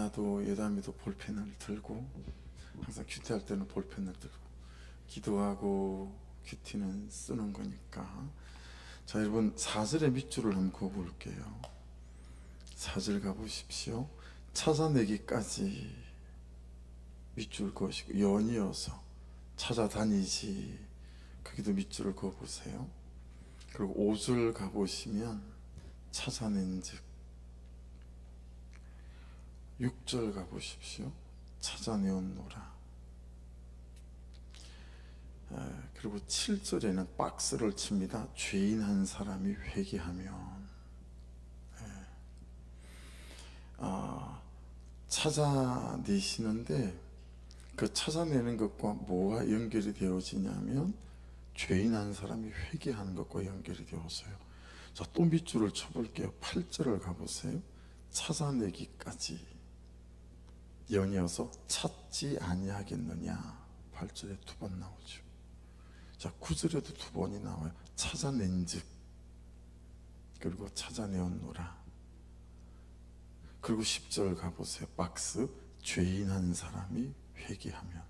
나도 예담이도 볼펜을 들고 항상 큐티할 때는 볼펜을 들고 기도하고 큐티는 쓰는 거니까. 자, 여러분 4절의 밑줄을 한번 그어볼게요. 4절 가보십시오. 찾아내기까지 밑줄 그으시고, 연이어서 찾아다니지, 거기도 밑줄을 그어보세요. 그리고 5절 가보시면 찾아낸즉, 6절 가보십시오. 찾아내었노라. 그리고 7절에는 박스를 칩니다. 죄인 한 사람이 회개하면. 찾아내시는데 그 찾아내는 것과 뭐가 연결이 되어지냐면 죄인 한 사람이 회개하는 것과 연결이 되어서요. 자, 또 밑줄을 쳐볼게요. 8절을 가보세요. 찾아내기까지, 연이어서 찾지 아니하겠느냐. 8절에 2번 나오죠. 자, 9절에도 2번이 나와요. 찾아낸즉, 그리고 찾아내었노라. 그리고 10절 가보세요. 박스, 죄인 한 사람이 회개하면.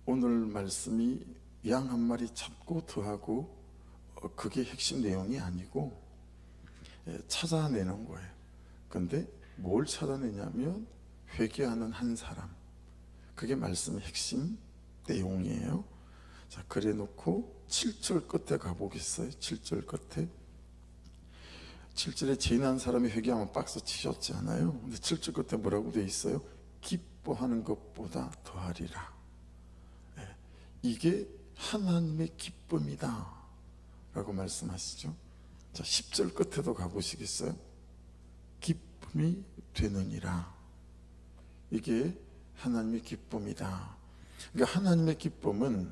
오늘 말씀이 양 한 마리 잡고 더하고 그게 핵심 내용이 아니고 찾아내는 거예요. 근데 뭘 찾아내냐면 회개하는 한 사람, 그게 말씀의 핵심 내용이에요. 자, 그래 놓고 7절 끝에 가보겠어요. 7절 끝에, 7절에 죄인 한 사람이 회개하면 박스 치셨잖아요. 근데 7절 끝에 뭐라고 되어 있어요? 기뻐하는 것보다 더하리라. 이게 하나님의 기쁨이다 라고 말씀하시죠. 자, 10절 끝에도 가보시겠어요? 기쁨이 되느니라. 이게 하나님의 기쁨이다. 그러니까 하나님의 기쁨은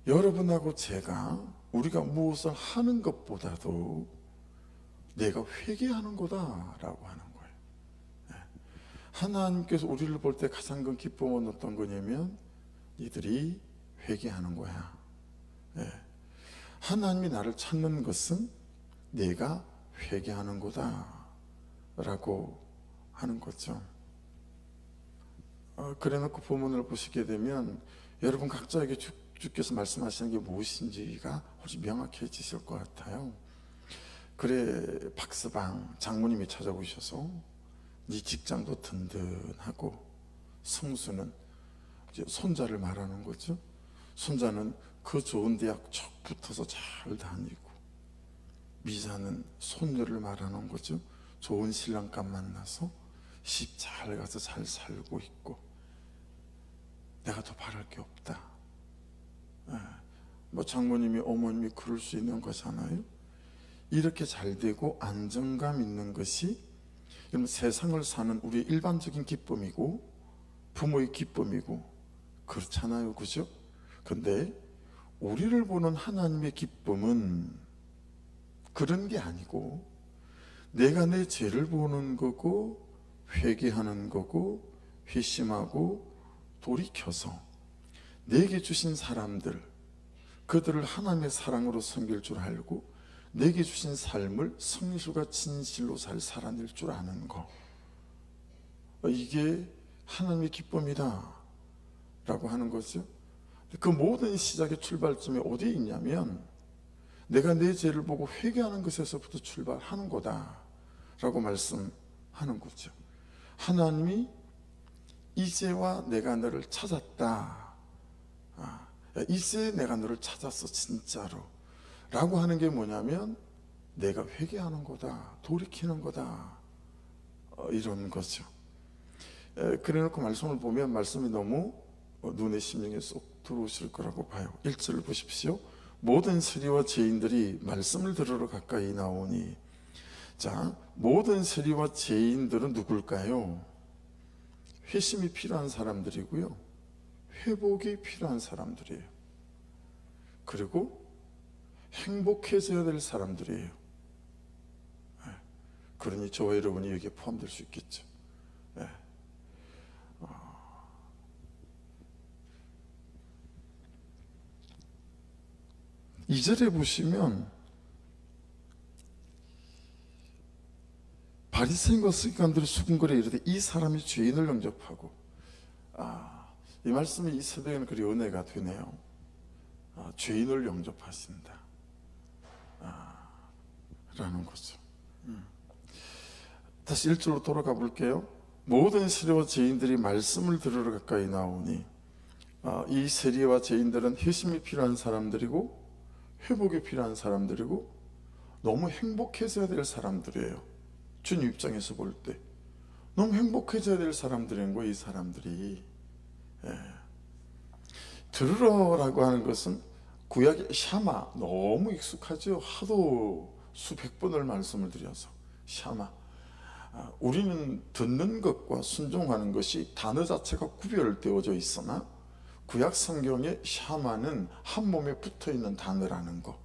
여러분하고 제가, 우리가 무엇을 하는 것보다도 내가 회개하는 거다라고 하는 거예요. 하나님께서 우리를 볼 때 가장 큰 기쁨은 어떤 거냐면 이들이 회개하는 거야. 하나님이 나를 찾는 것은 내가 회개하는 거다 라고 하는 거죠. 그래 놓고 본문을 보시게 되면 여러분 각자에게 주께서 말씀하시는 게 무엇인지가 훨씬 명확해지실 것 같아요. 그래, 박스방 장모님이 찾아오셔서 네 직장도 든든하고, 성수는 이제 손자를 말하는 거죠. 손자는 그 좋은 대학 쭉 붙어서 잘 다니고, 미자는 손녀를 말하는 거죠. 좋은 신랑감 만나서 집 잘 가서 잘 살고 있고, 내가 더 바랄 게 없다. 뭐 장모님이, 어머님이 그럴 수 있는 거잖아요. 이렇게 잘 되고 안정감 있는 것이 여러분 세상을 사는 우리의 일반적인 기쁨이고 부모의 기쁨이고 그렇잖아요, 그죠? 근데 우리를 보는 하나님의 기쁨은 그런 게 아니고, 내가 내 죄를 보는 거고 회개하는 거고 회심하고 돌이켜서 내게 주신 사람들, 그들을 하나님의 사랑으로 섬길 줄 알고 내게 주신 삶을 성실과 진실로 잘 살아낼 줄 아는 거, 이게 하나님의 기쁨이다 라고 하는 거죠. 그 모든 시작의 출발점이 어디에 있냐면 내가 내 죄를 보고 회개하는 것에서부터 출발하는 거다 라고 말씀하는 거죠. 하나님이 이제와 내가 너를 찾았다, 이제 내가 너를 찾았어 진짜로 라고 하는 게 뭐냐면 내가 회개하는 거다, 돌이키는 거다, 이런 거죠. 그래 놓고 말씀을 보면 말씀이 너무 눈에 심령에 쏙 들어오실 거라고 봐요. 1절을 보십시오. 모든 세리와 죄인들이 말씀을 들으러 가까이 나오니. 자, 모든 세리와 죄인들은 누굴까요? 회심이 필요한 사람들이고요, 회복이 필요한 사람들이에요. 그리고 행복해져야 될 사람들이에요. 그러니 저와 여러분이 여기에 포함될 수 있겠죠. 2절에 보시면 바리새인과 서기관들이 수군거려 이르되 이 사람이 죄인을 영접하고, 이 말씀이 이 새벽에는 그리 은혜가 되네요. 죄인을 영접하신다 라는 거죠. 다시 1절로 돌아가 볼게요. 모든 세리와 죄인들이 말씀을 들으러 가까이 나오니, 이 세리와 죄인들은 회심이 필요한 사람들이고 회복이 필요한 사람들이고 너무 행복해져야 될 사람들이에요. 주님 입장에서 볼 때 너무 행복해져야 될 사람들인 거예요. 이 사람들이. 들으러라고 하는 것은 구약의 샤마, 너무 익숙하죠. 하도 수백 번을 말씀을 드려서 샤마. 우리는 듣는 것과 순종하는 것이 단어 자체가 구별되어져 있으나 구약 성경의 샤마는 한 몸에 붙어 있는 단어라는 거.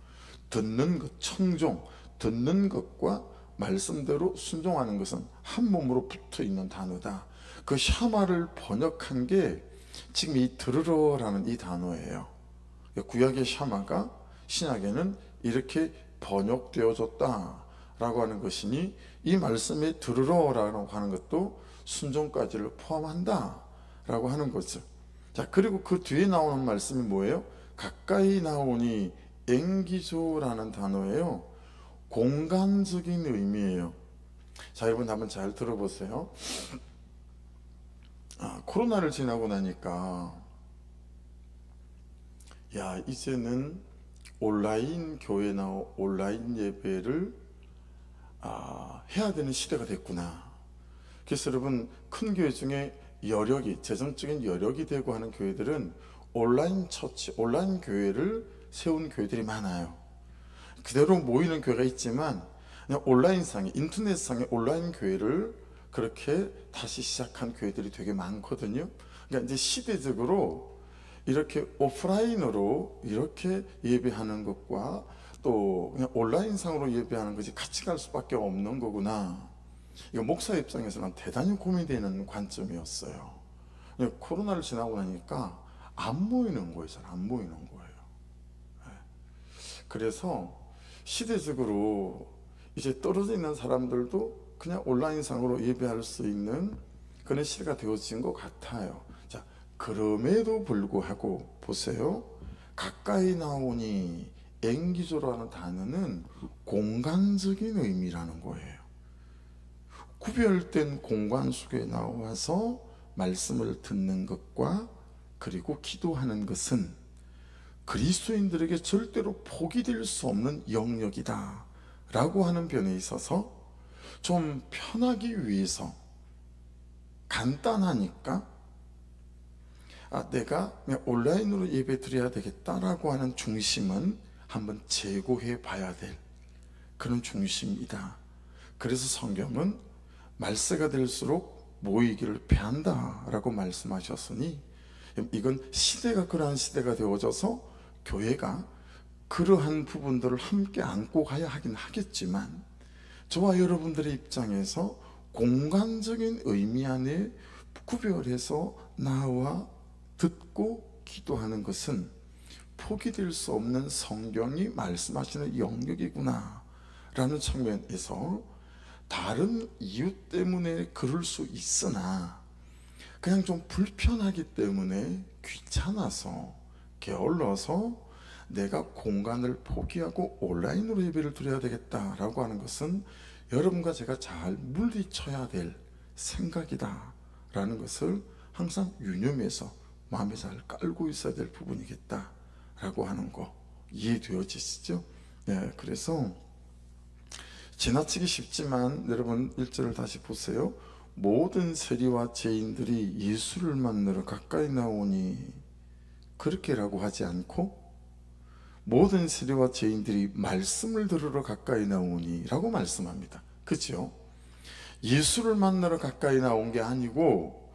듣는 것, 청종, 듣는 것과 말씀대로 순종하는 것은 한 몸으로 붙어 있는 단어다. 그 샤마를 번역한 게 지금 이 들으러라는 이 단어예요. 구약의 샤마가 신약에는 이렇게 번역되어졌다라고 하는 것이니, 이 말씀에 들으러라고 하는 것도 순종까지를 포함한다라고 하는 거죠. 자, 그리고 그 뒤에 나오는 말씀이 뭐예요? 가까이 나오니 앵기조라는 단어예요. 공간적인 의미예요. 자, 여러분 한번 잘 들어보세요. 코로나를 지나고 나니까 이제는 온라인 교회나 온라인 예배를 해야 되는 시대가 됐구나. 그래서 여러분, 큰 교회 중에 여력이, 재정적인 여력이 되고 하는 교회들은 온라인 처치, 온라인 교회를 세운 교회들이 많아요. 그대로 모이는 교회가 있지만 그냥 온라인상에, 인터넷상에 온라인 교회를 그렇게 다시 시작한 교회들이 되게 많거든요. 그러니까 이제 시대적으로 이렇게 오프라인으로 이렇게 예배하는 것과 또 그냥 온라인상으로 예배하는 것이 같이 갈 수밖에 없는 거구나. 이거 목사 입장에서는 대단히 고민되는 관점이었어요. 코로나를 지나고 나니까 안 모이는 거예요. 잘 안 모이는 거예요. 그래서 시대적으로 이제 떨어져 있는 사람들도 그냥 온라인상으로 예배할 수 있는 그런 시대가 되어진 것 같아요. 자, 그럼에도 불구하고 보세요. 가까이 나오니 앵기조라는 단어는 공간적인 의미라는 거예요. 구별된 공간 속에 나와서 말씀을 듣는 것과 그리고 기도하는 것은 그리스도인들에게 절대로 포기될 수 없는 영역이다 라고 하는 변에 있어서 좀 편하기 위해서, 간단하니까 내가 그냥 온라인으로 예배 드려야 되겠다라고 하는 중심은 한번 제고해 봐야 될 그런 중심이다. 그래서 성경은 말세가 될수록 모이기를 패한다 라고 말씀하셨으니, 이건 시대가 그러한 시대가 되어져서 교회가 그러한 부분들을 함께 안고 가야 하긴 하겠지만, 저와 여러분들의 입장에서 공간적인 의미 안에 구별해서 나와 듣고 기도하는 것은 포기될 수 없는 성경이 말씀하시는 영역이구나 라는 측면에서, 다른 이유 때문에 그럴 수 있으나 그냥 좀 불편하기 때문에 귀찮아서 게을러서 내가 공간을 포기하고 온라인으로 예배를 드려야 되겠다라고 하는 것은 여러분과 제가 잘 물리쳐야 될 생각이다 라는 것을 항상 유념해서 마음에 잘 깔고 있어야 될 부분이겠다 라고 하는 거 이해되어지시죠? 네, 그래서 지나치기 쉽지만 여러분 1절을 다시 보세요. 모든 세리와 죄인들이 예수를 만나러 가까이 나오니, 그렇게라고 하지 않고 모든 세리와 죄인들이 말씀을 들으러 가까이 나오니 라고 말씀합니다. 그렇죠? 예수를 만나러 가까이 나온 게 아니고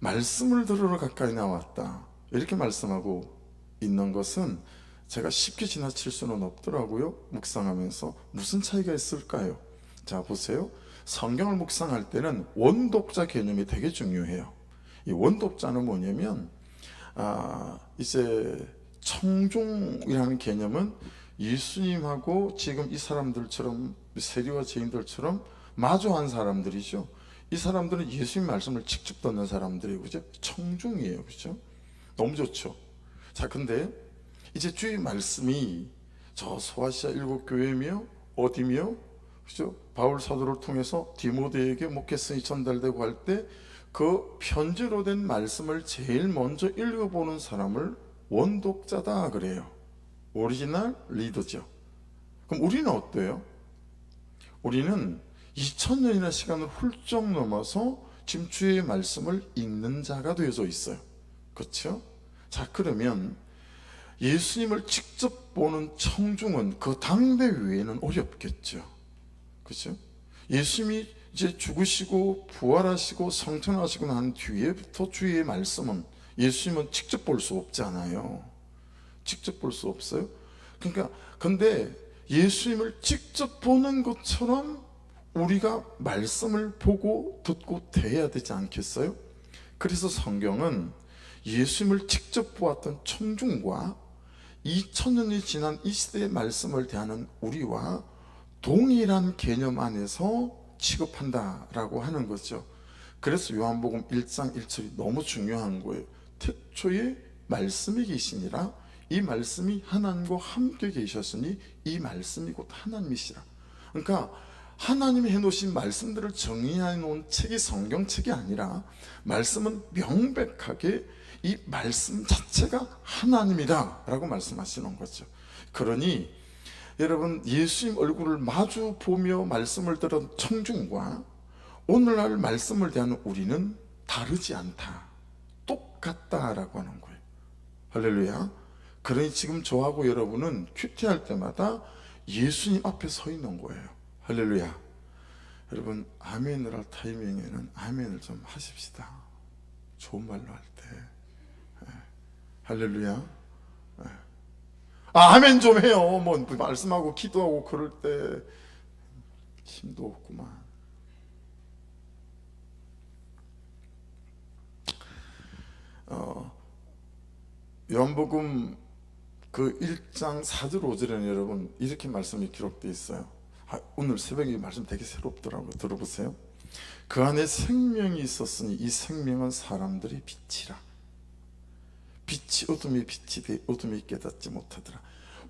말씀을 들으러 가까이 나왔다 이렇게 말씀하고 있는 것은 제가 쉽게 지나칠 수는 없더라고요. 묵상하면서 무슨 차이가 있을까요? 자, 보세요. 성경을 묵상할 때는 원독자 개념이 되게 중요해요. 이 원독자는 뭐냐면 이제 청종이라는 개념은 예수님하고 지금 이 사람들처럼, 세리와 죄인들처럼 마주한 사람들이죠. 이 사람들은 예수님 말씀을 직접 듣는 사람들이에요. 그죠? 청중이에요. 그죠? 너무 좋죠. 자, 근데 이제 주의 말씀이 저 소아시아 일곱 교회며 어디며, 그죠? 바울 사도를 통해서 디모데에게 목회성이 전달되고 할 때 그 편지로 된 말씀을 제일 먼저 읽어보는 사람을 원독자다 그래요. 오리지널 리더죠. 그럼 우리는 어때요? 우리는 2000년이나 시간을 훌쩍 넘어서 지금 주의 말씀을 읽는 자가 되어져 있어요. 그렇죠? 자, 그러면 예수님을 직접 보는 청중은 그 당대 외에는 어렵겠죠. 그렇죠? 예수님이 이제 죽으시고 부활하시고 성천하시고 난 뒤에부터 주의 말씀은 예수님은 직접 볼 수 없잖아요. 직접 볼 수 없어요. 그러니까 근데 예수님을 직접 보는 것처럼 우리가 말씀을 보고 듣고 대해야 되지 않겠어요? 그래서 성경은 예수님을 직접 보았던 청중과 2000년이 지난 이 시대의 말씀을 대하는 우리와 동일한 개념 안에서 취급한다라고 하는 거죠. 그래서 요한복음 1장 1절이 너무 중요한 거예요. 태초에 말씀이 계시니라 이 말씀이 하나님과 함께 계셨으니 이 말씀이 곧 하나님이시라. 그러니까 하나님이 해놓으신 말씀들을 정리해 놓은 책이 성경책이 아니라 말씀은 명백하게 이 말씀 자체가 하나님이다 라고 말씀하시는 거죠. 그러니 여러분 예수님 얼굴을 마주 보며 말씀을 들은 청중과 오늘날 말씀을 대하는 우리는 다르지 않다, 똑같다라고 하는 거예요. 할렐루야. 그러니 지금 저하고 여러분은 큐티할 때마다 예수님 앞에 서 있는 거예요. 할렐루야. 여러분 아멘을 할 타이밍에는 아멘을 좀 하십시다. 좋은 말로 할 때. 할렐루야. 아멘 좀 해요. 뭐 말씀하고 기도하고 그럴 때 힘도 없구만. 요한복음 그 1장 4절 5절에는 여러분 이렇게 말씀이 기록되어 있어요. 오늘 새벽에 말씀 되게 새롭더라고요. 들어보세요. 그 안에 생명이 있었으니 이 생명은 사람들의 빛이라. 빛이 어둠이 빛이 돼 어둠이 깨닫지 못하더라.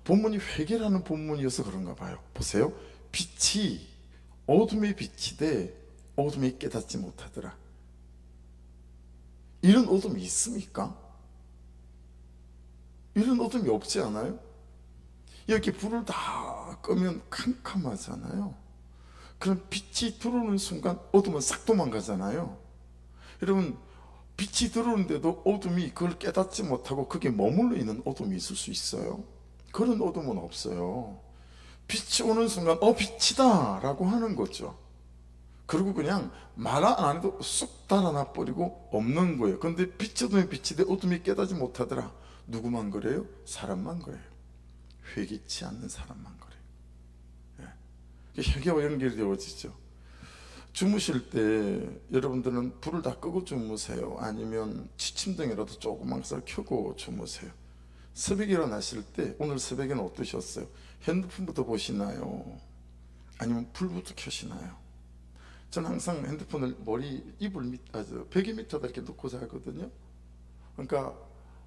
본문이 회개라는 본문이어서 그런가 봐요. 보세요. 빛이 어둠의 빛이 돼 어둠이 깨닫지 못하더라. 이런 어둠이 있습니까? 이런 어둠이 없지 않아요? 이렇게 불을 다 끄면 캄캄하잖아요. 그럼 빛이 들어오는 순간 어둠은 싹 도망가잖아요. 여러분 빛이 들어오는데도 어둠이 그걸 깨닫지 못하고 그게 머물러 있는 어둠이 있을 수 있어요? 그런 어둠은 없어요. 빛이 오는 순간 빛이다 라고 하는 거죠. 그리고 그냥 말 안 해도 쑥 달아나 버리고 없는 거예요. 근데 빛이 어둠이 빛이 돼 어둠이 깨닫지 못하더라. 누구만 그래요? 사람만 그래요. 회개치 않는 사람만 그래요. 회개와 연결되어지죠. 주무실 때 여러분들은 불을 다 끄고 주무세요? 아니면 취침등이라도 조그만 걸 켜고 주무세요? 새벽에 일어나실 때 오늘 새벽에는 어떠셨어요? 핸드폰부터 보시나요? 아니면 불부터 켜시나요? 저는 항상 핸드폰을 베개 밑에다 이렇게 놓고 자거든요. 그러니까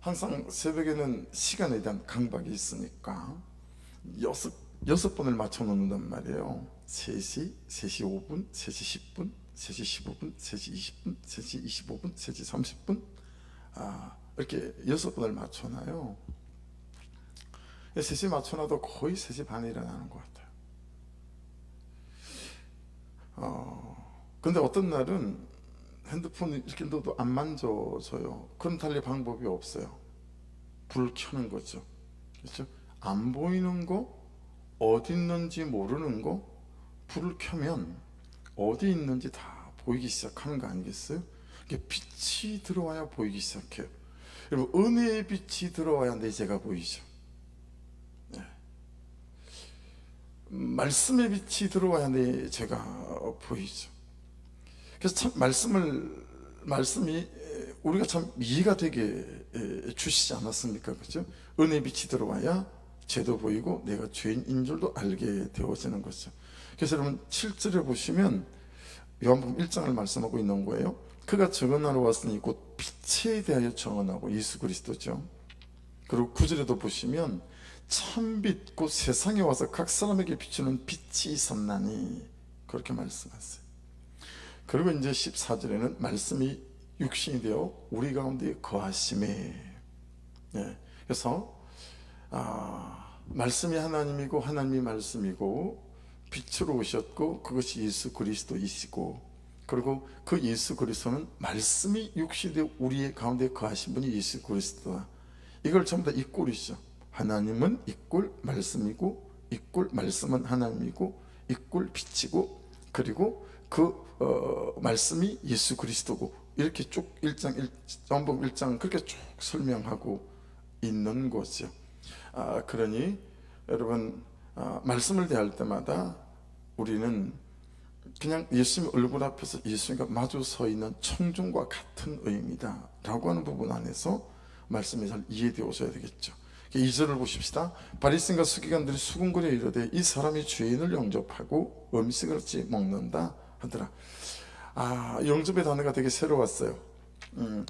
항상 새벽에는 시간에 대한 강박이 있으니까 여섯 번을 맞춰 놓는단 말이에요. 3시, 3시 5분, 3시 10분, 3시 15분, 3시 20분, 3시 25분, 3시 30분 이렇게 6번을 맞춰놔요. 3시 맞춰놔도 거의 3시 반에 일어나는 것 같아요. 근데 어떤 날은 핸드폰을 이렇게 넣어도 안 만져져요. 그럼 달리 방법이 없어요. 불을 켜는 거죠. 그렇죠? 안 보이는 거, 어디 있는지 모르는 거, 불을 켜면 어디 있는지 다 보이기 시작하는 거 아니겠어요? 빛이 들어와야 보이기 시작해요. 여러분 은혜의 빛이 들어와야 내 죄가 보이죠. 네. 말씀의 빛이 들어와야 내 죄가 보이죠. 그래서 참 말씀이 우리가 참 이해가 되게 주시지 않았습니까? 그죠? 은혜의 빛이 들어와야 죄도 보이고 내가 죄인인 줄도 알게 되어지는 거죠. 그래서 여러분 7절에 보시면 요한복음 1장을 말씀하고 있는 거예요. 그가 정언하러 왔으니 곧 빛에 대하여 정언하고 예수 그리스도죠. 그리고 9절에도 보시면 참빛 곧 세상에 와서 각 사람에게 비추는 빛이 있었나니 그렇게 말씀하세요. 그리고 이제 14절에는 말씀이 육신이 되어 우리 가운데 거하심에, 그래서 말씀이 하나님이고 하나님이 말씀이고 빛으로 오셨고 그것이 예수 그리스도이시고, 그리고 그 예수 그리스도는 말씀이 육신이 되어 우리의 가운데 거하신 분이 예수 그리스도다. 이걸 전부 다 이꼴이죠. 하나님은 이꼴 말씀이고, 이꼴 말씀은 하나님이고, 이꼴 빛이고, 그리고 그 말씀이 예수 그리스도고, 이렇게 쭉 1장, 요한복음 1장 그렇게 쭉 설명하고 있는 거죠. 그러니 여러분 말씀을 대할 때마다 우리는 그냥 예수님 얼굴 앞에서 예수님과 마주 서 있는 청중과 같은 의미다 라고 하는 부분 안에서 말씀이 잘 이해되어져야 되겠죠. 2절을 보십시다. 바리새인과 서기관들이 수군거려 이르되 이 사람이 죄인을 영접하고 음식을 어찌 먹는다 하더라. 영접의 단어가 되게 새로웠어요.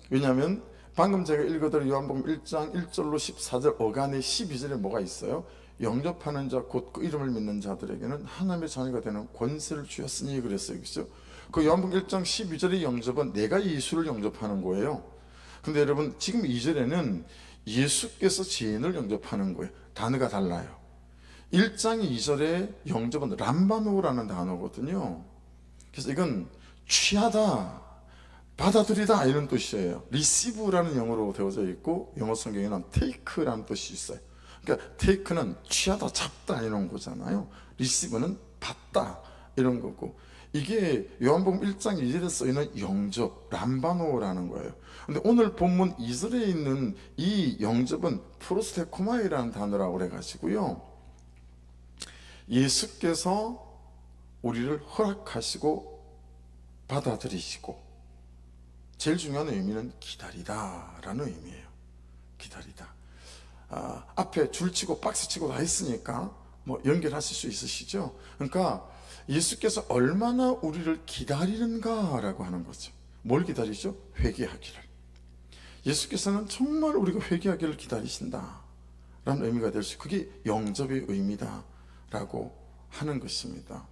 왜냐하면 방금 제가 읽어드린 요한복음 1장 1절로 14절 어간의 12절에 뭐가 있어요? 영접하는 자 곧 그 이름을 믿는 자들에게는 하나님의 자녀가 되는 권세를 주었으니 그랬어요. 그렇죠? 그 요한복음 1장 12절의 영접은 내가 예수를 영접하는 거예요. 근데 여러분 지금 2절에는 예수께서 죄인을 영접하는 거예요. 단어가 달라요. 1장 2절의 영접은 람바노라는 단어거든요. 그래서 이건 취하다, 받아들이다 이런 뜻이에요. receive라는 영어로 되어져 있고 영어 성경에는 take라는 뜻이 있어요. 그러니까 take는 취하다, 잡다 이런 거잖아요. receive는 받다 이런 거고, 이게 요한복음 1장 2절에 쓰이는 영접, 람바노라는 거예요. 근데 오늘 본문 2절에 있는 이 영접은 프로스테코마이라는 단어라고 그래가지고요, 예수께서 우리를 허락하시고 받아들이시고, 제일 중요한 의미는 기다리다 라는 의미예요. 기다리다. 앞에 줄치고 박스치고 다 했으니까 뭐 연결하실 수 있으시죠? 그러니까 예수께서 얼마나 우리를 기다리는가 라고 하는 거죠. 뭘 기다리죠? 회개하기를. 예수께서는 정말 우리가 회개하기를 기다리신다 라는 의미가 될 수, 그게 영접의 의미다 라고 하는 것입니다.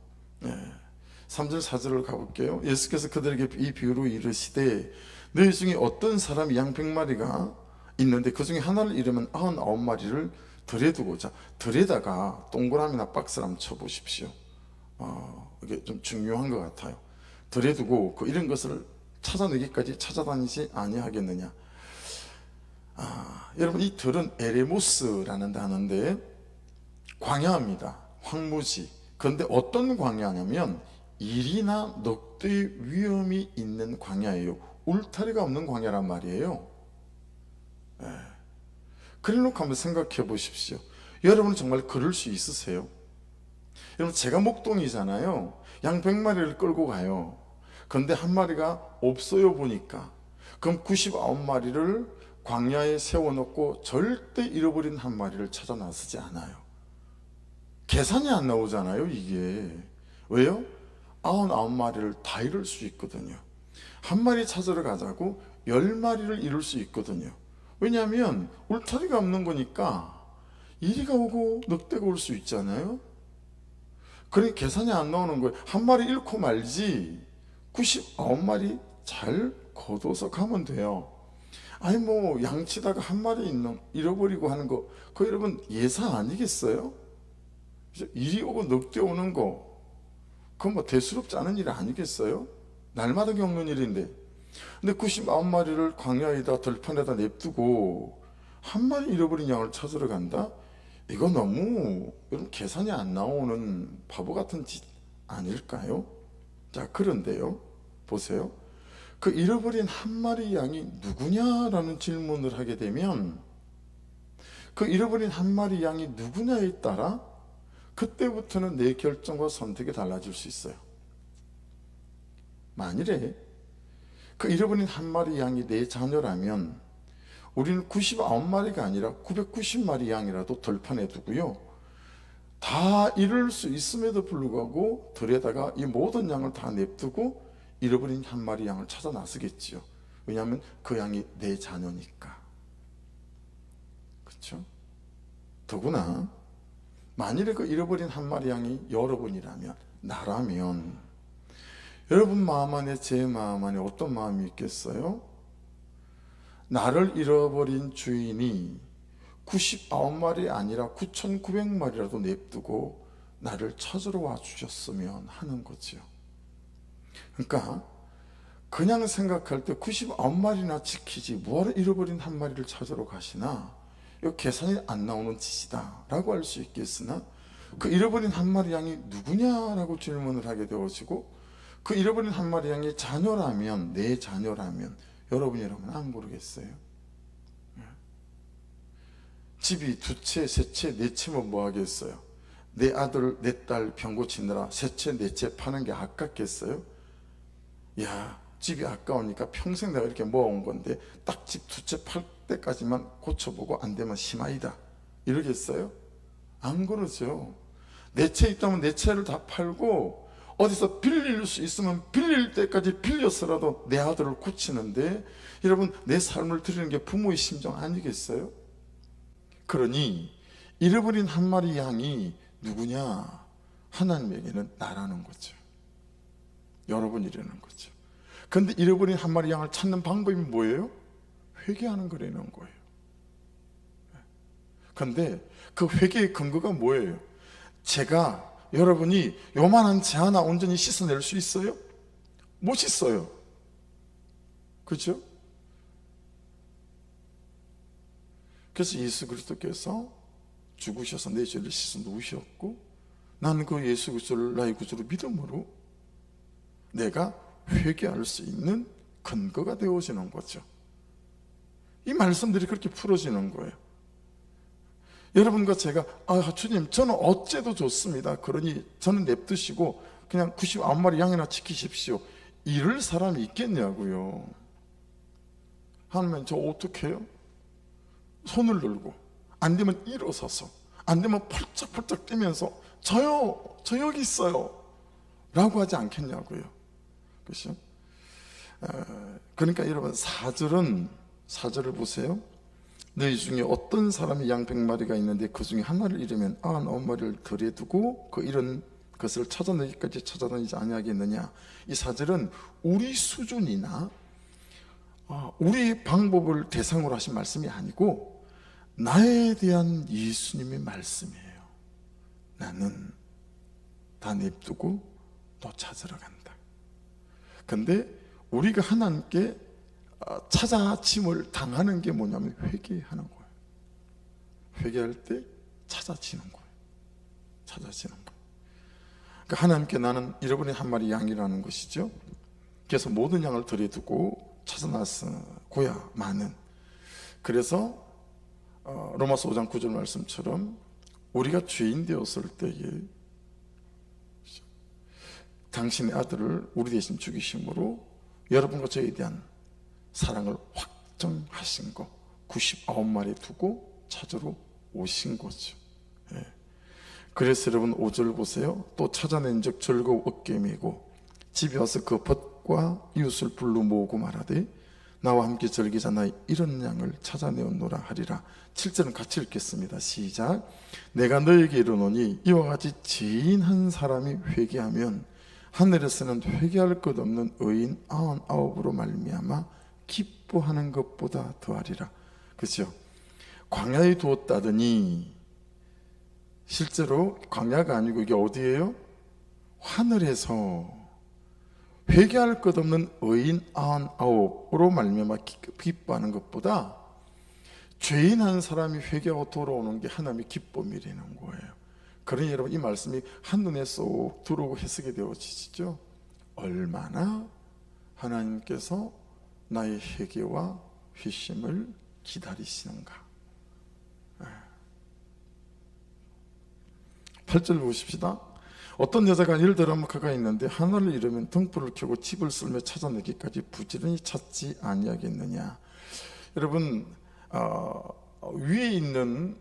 3절 4절을 가볼게요. 예수께서 그들에게 이 비유로 이르시되 너희 중에 어떤 사람이 양 100마리가 있는데 그 중에 하나를 잃으면 99마리를 들에 두고자. 들에다가 동그라미나 박스를 한번 쳐보십시오. 이게 좀 중요한 것 같아요. 들에 두고 그 이런 것을 찾아내기까지 찾아다니지 아니하겠느냐. 여러분 이 들은 에레모스라는 단어인데 광야입니다. 황무지. 그런데 어떤 광야냐면 일이나 늑대의 위험이 있는 광야예요. 울타리가 없는 광야란 말이에요. 그래놓고 한번 생각해 보십시오. 여러분은 정말 그럴 수 있으세요? 여러분 제가 목동이잖아요. 양 100마리를 끌고 가요. 그런데 한 마리가 없어요 보니까. 그럼 99마리를 광야에 세워놓고 절대 잃어버린 한 마리를 찾아 나서지 않아요. 계산이 안 나오잖아요 이게. 왜요? 99마리를 다 잃을 수 있거든요. 한 마리 찾으러 가자고 10마리를 잃을 수 있거든요. 왜냐하면 울타리가 없는 거니까 이리가 오고 늑대가 올 수 있잖아요. 그러니 계산이 안 나오는 거예요. 한 마리 잃고 말지 99마리 잘 거둬서 가면 돼요. 아니 뭐 양치다가 한 마리 잃어버리고 하는 거, 그거 여러분 예사 아니겠어요? 이리 오고 늑대 오는 거, 그건 뭐 대수롭지 않은 일 아니겠어요? 날마다 겪는 일인데. 근데 99마리를 광야에다 들판에다 냅두고 한 마리 잃어버린 양을 찾으러 간다? 이거 너무 여러분 계산이 안 나오는 바보 같은 짓 아닐까요? 자, 그런데요 보세요. 그 잃어버린 한 마리 양이 누구냐라는 질문을 하게 되면 그 잃어버린 한 마리 양이 누구냐에 따라 그때부터는 내 결정과 선택이 달라질 수 있어요. 만일에 그 잃어버린 한 마리 양이 내 자녀라면 우리는 99마리가 아니라 990마리 양이라도 들판에 두고요, 다 잃을 수 있음에도 불구하고 들에다가 이 모든 양을 다 냅두고 잃어버린 한 마리 양을 찾아 나서겠지요. 왜냐하면 그 양이 내 자녀니까. 그렇죠? 더구나 만일에 그 잃어버린 한 마리 양이 여러분이라면, 나라면, 여러분 마음 안에, 제 마음 안에 어떤 마음이 있겠어요? 나를 잃어버린 주인이 99마리 아니라 9,900마리라도 냅두고 나를 찾으러 와 주셨으면 하는 거죠. 그러니까 그냥 생각할 때 99마리나 지키지 뭐하러 잃어버린 한 마리를 찾으러 가시나, 이거 계산이 안 나오는 짓이다 라고 할 수 있겠으나, 그 잃어버린 한 마리 양이 누구냐라고 질문을 하게 되어지고, 그 잃어버린 한 마리 양이 자녀라면, 내 자녀라면 여러분이라면 안 모르겠어요? 집이 2채, 3채, 4채면 뭐 하겠어요? 내 아들, 내 딸 병 고치느라 3채, 4채 파는 게 아깝겠어요? 야, 집이 아까우니까 평생 내가 이렇게 모아온 건데 딱 집 2채 팔 때까지만 고쳐보고 안 되면 심하이다 이러겠어요? 안 그러죠. 4채 있다면 4채를 다 팔고 어디서 빌릴 수 있으면 빌릴 때까지 빌려서라도 내 아들을 고치는데, 여러분, 내 삶을 드리는 게 부모의 심정 아니겠어요? 그러니 잃어버린 한 마리 양이 누구냐? 하나님에게는 나라는 거죠. 여러분이라는 거죠. 그런데 잃어버린 한 마리 양을 찾는 방법이 뭐예요? 회개하는 거라는 거예요. 그런데 그 회개의 근거가 뭐예요? 여러분이 요만한 재 하나 온전히 씻어낼 수 있어요? 못 씻어요. 그렇죠? 그래서 예수 그리스도께서 죽으셔서 내 죄를 씻어 누우셨고, 나는 그 예수 그리스도를 나의 구주로 믿음으로 내가 회개할 수 있는 근거가 되어지는 거죠. 이 말씀들이 그렇게 풀어지는 거예요. 여러분과 제가 주님 저는 어째도 좋습니다, 그러니 저는 냅두시고 그냥 99마리 양이나 지키십시오, 이럴 사람이 있겠냐고요. 하나님, 저 어떻게 해요? 손을 들고, 안 되면 일어서서, 안 되면 펄쩍펄쩍 뛰면서 저요, 저 여기 있어요 라고 하지 않겠냐고요. 그렇죠? 그러니까 여러분, 사절을 보세요. 너희 중에 어떤 사람이 양 100마리가 있는데 그 중에 하나를 잃으면 99마리를 들에 두고 그 잃은 것을 찾아내기까지 찾아다니지 아니하겠느냐. 이 사절은 우리 수준이나 우리 방법을 대상으로 하신 말씀이 아니고 나에 대한 예수님의 말씀이에요. 나는 다 냅두고 너 찾으러 간다. 근데 우리가 하나님께 찾아짐을 당하는 게 뭐냐면 회개하는 거예요. 회개할 때 찾아지는 거예요. 찾아지는 거예요. 그러니까 하나님께 나는 잃어버린 한 마리 양이라는 것이죠. 그래서 모든 양을 들여두고 찾아나서고야만은, 그래서 로마서 5장 9절 말씀처럼 우리가 죄인 되었을 때에 당신의 아들을 우리 대신 죽이심으로 여러분과 저에 대한 사랑을 확정하신 거, 99마리 두고 찾으러 오신 거죠. 그래서 여러분 5절 보세요. 또 찾아낸 적 즐거워 어깨 메고 집에 와서 그 벗과 이웃을 불러 모으고 말하되 나와 함께 즐기자, 나의 이런 양을 찾아내었노라 하리라. 7절은 같이 읽겠습니다. 시작. 내가 너에게 이르노니 이와 같이 죄인 한 사람이 회개하면 하늘에서는 회개할 것 없는 의인 99으로 말미암아 기뻐하는 것보다 더하리라. 그렇죠? 광야에 두었다더니 실제로 광야가 아니고 이게 어디예요? 하늘에서 회개할 것 없는 의인 99으로 말미암아 기뻐하는 것보다 죄인 한 사람이 회개하고 돌아오는 게 하나님의 기쁨이라는 거예요. 그러니 여러분, 이 말씀이 한눈에 쏙 들어오고 해석이 되어지시죠? 얼마나 하나님께서 나의 회개와 회심을 기다리시는가. 8절 보십시다. 어떤 여자가 일더러 그가 있는데 하나를 잃으면 등불을 켜고 집을 쓸며 찾아내기까지 부지런히 찾지 아니하겠느냐. 여러분, 위에 있는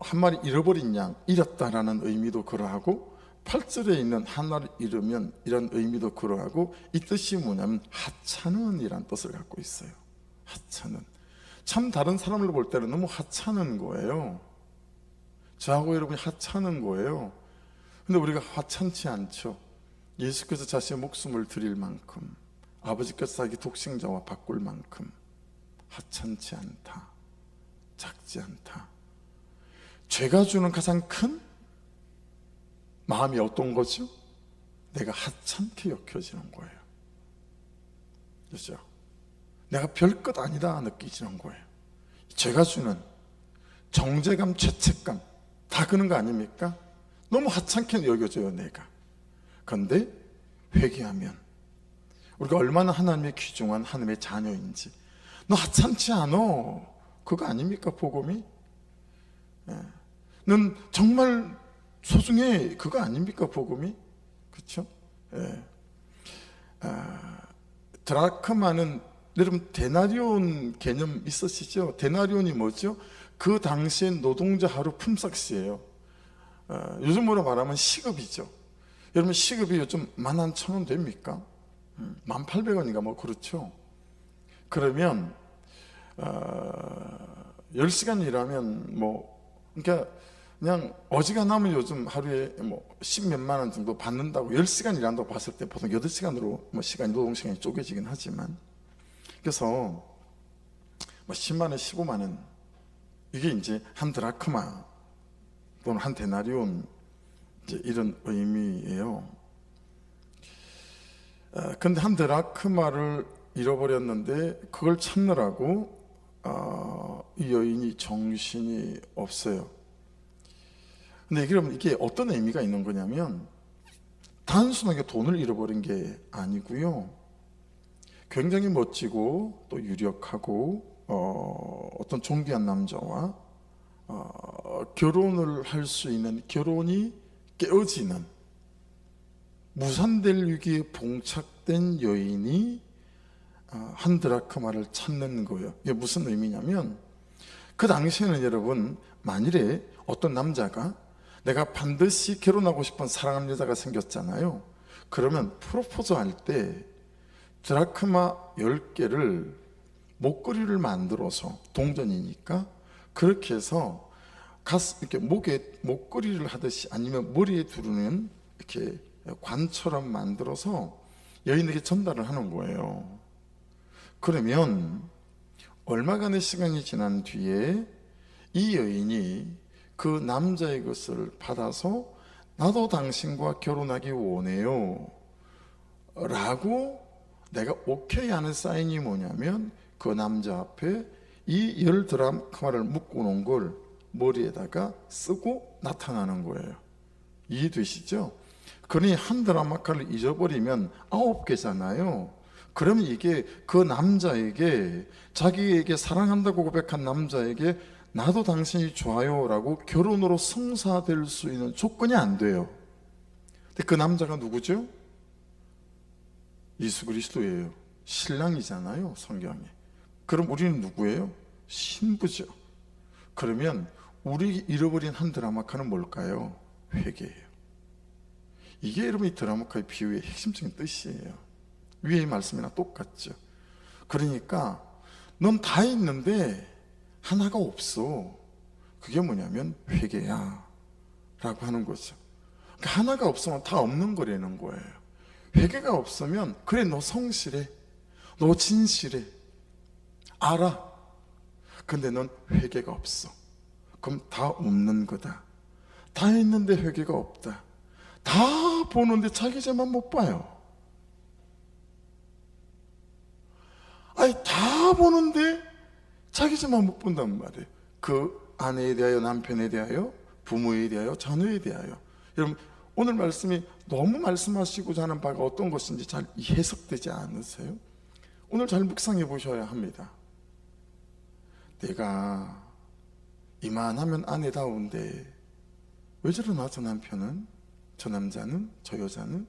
한 마리 잃어버린 양, 잃었다라는 의미도 그러하고 8절에 있는 하나를 잃으면 이런 의미도 그러하고 이 뜻이 뭐냐면 하찮은 이란 뜻을 갖고 있어요. 하찮은. 참 다른 사람을 볼 때는 너무 하찮은 거예요. 저하고 여러분이 하찮은 거예요. 근데 우리가 하찮지 않죠. 예수께서 자신의 목숨을 드릴 만큼, 아버지께서 자기 독생자와 바꿀 만큼 하찮지 않다, 작지 않다. 죄가 주는 가장 큰 마음이 어떤 거죠? 내가 하찮게 여겨지는 거예요. 그렇죠? 내가 별것 아니다 느끼지는 거예요. 죄가 주는 정죄감, 죄책감 다 그런 거 아닙니까? 너무 하찮게 여겨져요, 내가. 그런데 회개하면 우리가 얼마나 하나님의 귀중한 하나님의 자녀인지, 너 하찮지 않아, 그거 아닙니까? 복음이. 넌 정말 소중해, 그거 아닙니까? 복음이. 그렇죠? 드라크마는 여러분 데나리온 개념 있으시죠? 데나리온이 뭐죠? 그 당시엔 노동자 하루 품삯이에요. 요즘으로 말하면 시급이죠. 여러분 시급이 요즘 11,000원 됩니까? 1,800원인가 뭐 그렇죠. 그러면 10시간 일하면 뭐 그러니까 그냥 어지간하면 요즘 하루에 뭐 10몇만 원 정도 받는다고, 10시간 일한다고 봤을 때 보통 8시간으로 뭐 시간이, 노동시간이 쪼개지긴 하지만, 그래서 뭐 10만 원, 15만 원, 이게 이제 한 드라크마 또는 한 데나리온 이제 이런 의미예요. 근데 한 드라크마를 잃어버렸는데 그걸 찾느라고 이 여인이 정신이 없어요. 근데 그러면 이게 어떤 의미가 있는 거냐면 단순하게 돈을 잃어버린 게 아니고요. 굉장히 멋지고 또 유력하고 어떤 존귀한 남자와 결혼을 할 수 있는, 결혼이 깨어지는 무산될 위기에 봉착된 여인이 한 드라크마를 찾는 거예요. 이게 무슨 의미냐면 그 당시에는 여러분, 만일에 어떤 남자가 내가 반드시 결혼하고 싶은 사랑하는 여자가 생겼잖아요. 그러면 프로포즈 할 때 드라크마 10개를 목걸이를 만들어서, 동전이니까 그렇게 해서 이렇게 목에 목걸이를 하듯이 아니면 머리에 두르는 이렇게 관처럼 만들어서 여인에게 전달을 하는 거예요. 그러면 얼마간의 시간이 지난 뒤에 이 여인이 그 남자의 것을 받아서 나도 당신과 결혼하기 원해요 라고 내가 오케이 하는 사인이 뭐냐면 그 남자 앞에 이 10드라크마를 묶어 놓은 걸 머리에다가 쓰고 나타나는 거예요. 이해되시죠? 그러니 한 드라크마를 잊어버리면 9개잖아요. 그러면 이게 그 남자에게, 자기에게 사랑한다고 고백한 남자에게 나도 당신이 좋아요 라고 결혼으로 성사될 수 있는 조건이 안 돼요. 근데 그 남자가 누구죠? 예수 그리스도예요. 신랑이잖아요, 성경에. 그럼 우리는 누구예요? 신부죠. 그러면 우리 잃어버린 한 드라마카는 뭘까요? 회개예요. 이게 여러분 이 드라마카의 비유의 핵심적인 뜻이에요. 위의 말씀이랑 똑같죠. 그러니까 넌 다 있는데 하나가 없어. 그게 뭐냐면 회개야 라고 하는 거죠. 그러니까 하나가 없으면 다 없는 거라는 거예요. 회개가 없으면 그래 너 성실해, 너 진실해, 알아. 근데 넌 회개가 없어. 그럼 다 없는 거다. 다 있는데 회개가 없다. 다 보는데 자기 죄만 못 봐요. 아니 다 보는데 자기 죄만 못 본단 말이에요. 그 아내에 대하여, 남편에 대하여, 부모에 대하여, 자녀에 대하여. 여러분 오늘 말씀이 너무 말씀하시고자 하는 바가 어떤 것인지 잘 해석되지 않으세요? 오늘 잘 묵상해 보셔야 합니다. 내가 이만하면 아내다운데 왜 저러나, 저 남편은, 저 남자는, 저 여자는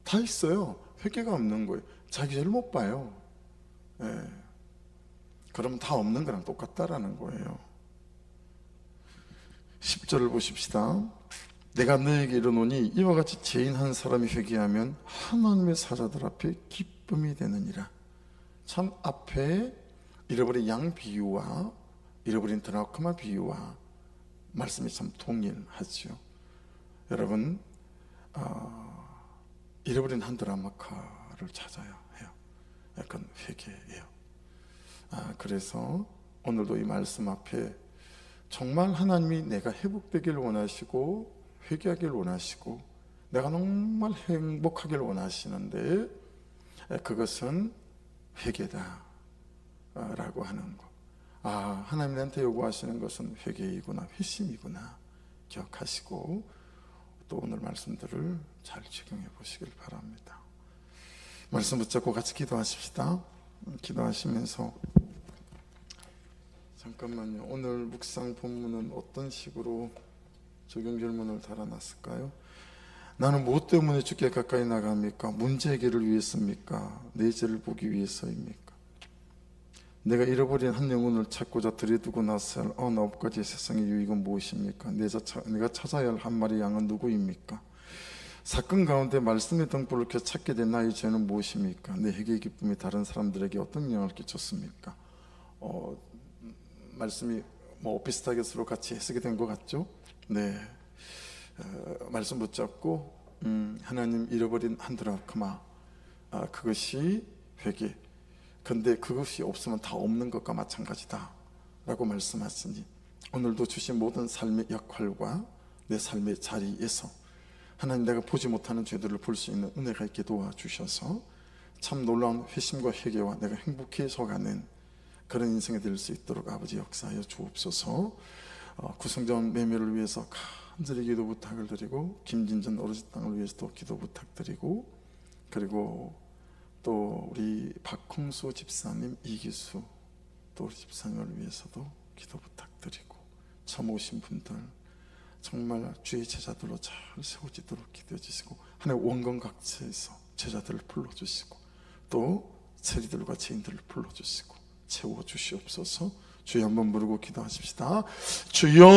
다 있어요. 회개가 없는 거예요. 자기 죄를 못 봐요. 그러면 다 없는 거랑 똑같다라는 거예요. 10절을 보십시다. 내가 너에게 이르노니 이와 같이 죄인 한 사람이 회개하면 하나님의 사자들 앞에 기쁨이 되느니라. 참 앞에 잃어버린 양 비유와 잃어버린 드라크마 비유와 말씀이 참 동일하죠. 여러분, 잃어버린 한 드라마카를 찾아야 해요. 약간 회개예요. 그래서 오늘도 이 말씀 앞에 정말 하나님이 내가 회복되길 원하시고 회개하길 원하시고 내가 정말 행복하길 원하시는데 그것은 회개다 라고 하는 거. 하나님 나한테 요구하시는 것은 회개이구나, 회심이구나 기억하시고 또 오늘 말씀들을 잘 적용해 보시길 바랍니다. 말씀 붙잡고 같이 기도하십시다. 기도하시면서 잠깐만요. 오늘 묵상 본문은 어떤 식으로 적용 질문을 달아놨을까요? 나는 무엇 때문에 주께 가까이 나갑니까? 문제 해결을 위해서입니까? 내 죄를 보기 위해서입니까? 내가 잃어버린 한 영혼을 찾고자 들여두고 나서 할 9가지 세상의 유익은 무엇입니까? 내가 찾아야 할 한 마리 양은 누구입니까? 사건 가운데 말씀의 등불을 켜 찾게 된 나의 죄는 무엇입니까? 내 회개의 기쁨이 다른 사람들에게 어떤 영향을 끼쳤습니까? 말씀이 비슷하게 서로 같이 해석이 된 것 같죠? 네. 말씀 붙잡고 하나님 잃어버린 한 드라크마, 그것이 회개. 근데 그것이 없으면 다 없는 것과 마찬가지다 라고 말씀하시니 오늘도 주신 모든 삶의 역할과 내 삶의 자리에서 하나님 내가 보지 못하는 죄들을 볼 수 있는 은혜가 있게 도와주셔서 참 놀라운 회심과 회개와 내가 행복해져가는 그런 인생이 될 수 있도록 아버지 역사하여 주옵소서. 구성전 매매를 위해서 간절히 기도 부탁을 드리고 김진전 어르신 땅을 위해서도 기도 부탁드리고 그리고 또 우리 박홍수 집사님, 이기수 또 우리 집사님을 위해서도 기도 부탁드리고 처음 오신 분들 정말 주의 제자들로 잘 세워지도록 기도해 주시고 하나님 원건각지에서 제자들을 불러주시고 또 세리들과 죄인들을 불러주시고 채워주시옵소서. 주여 한번 부르고 기도하십시다. 주여!